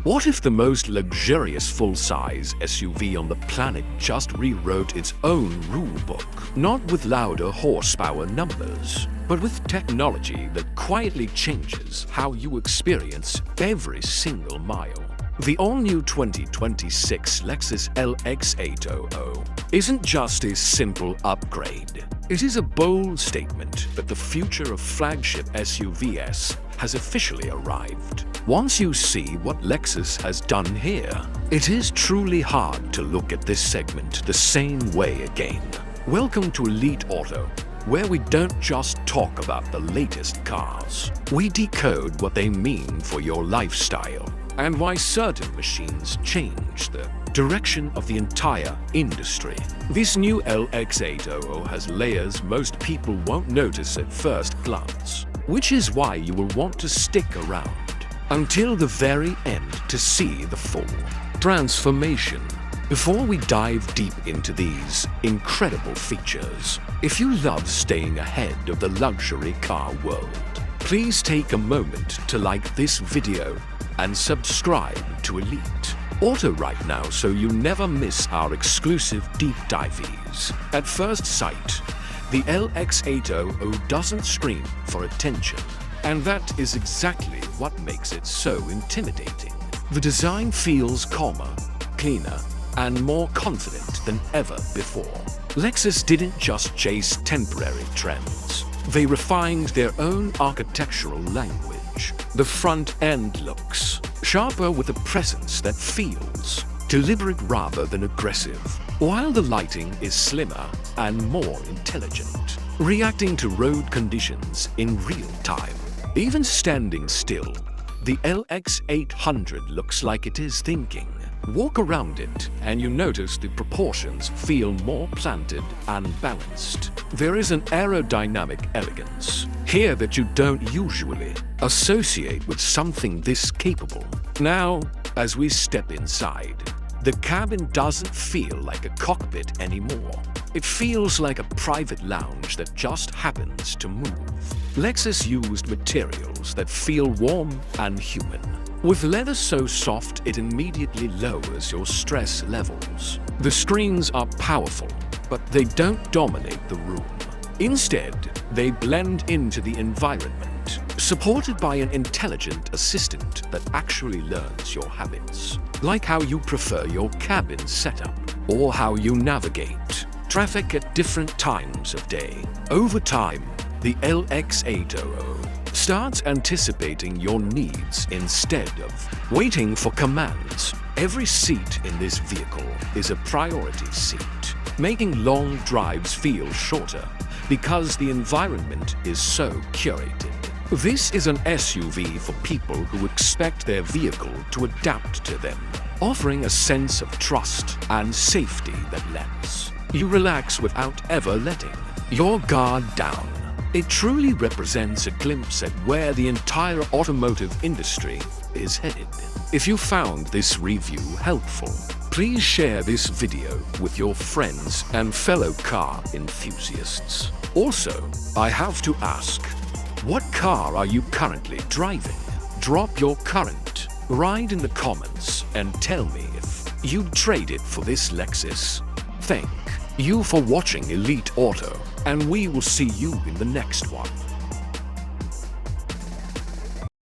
What if the most luxurious full-size SUV on the planet just rewrote its own rulebook? Not with louder horsepower numbers, but with technology that quietly changes how you experience every single mile. The all-new 2026 Lexus LX-800 isn't just a simple upgrade. It is a bold statement that the future of flagship SUVs has officially arrived. Once you see what Lexus has done here, it is truly hard to look at this segment the same way again. Welcome to Elite Auto, where we don't just talk about the latest cars. We decode what they mean for your lifestyle and why certain machines change the direction of the entire industry. This new LX800 has layers most people won't notice at first glance, which is why you will want to stick around until the very end to see the full transformation. Before we dive deep into these incredible features, if you love staying ahead of the luxury car world, please take a moment to like this video and subscribe to Elite Auto right now so you never miss our exclusive deep dives. At first sight, the LX800 doesn't scream for attention, and that is exactly what makes it so intimidating. The design feels calmer, cleaner, and more confident than ever before. Lexus didn't just chase temporary trends. They refined their own architectural language. The front end looks sharper with a presence that feels deliberate rather than aggressive, while the lighting is slimmer and more intelligent, reacting to road conditions in real time. Even standing still, the LX800 looks like it is thinking. Walk around it and you notice the proportions feel more planted and balanced. There is an aerodynamic elegance here that you don't usually associate with something this capable. Now, as we step inside, the cabin doesn't feel like a cockpit anymore. It feels like a private lounge that just happens to move. Lexus used materials that feel warm and human, with leather so soft it immediately lowers your stress levels. The screens are powerful, but they don't dominate the room. Instead, they blend into the environment, supported by an intelligent assistant that actually learns your habits, like how you prefer your cabin setup or how you navigate traffic at different times of day. Over time, the LX800 starts anticipating your needs instead of waiting for commands. Every seat in this vehicle is a priority seat, making long drives feel shorter because the environment is so curated. This is an SUV for people who expect their vehicle to adapt to them, offering a sense of trust and safety that lets you relax without ever letting your guard down. It truly represents a glimpse at where the entire automotive industry is headed. If you found this review helpful, please share this video with your friends and fellow car enthusiasts. Also, I have to ask, what car are you currently driving? Drop your current ride in the comments and tell me if you'd trade it for this Lexus. Thank you for watching Elite Auto, and we will see you in the next one.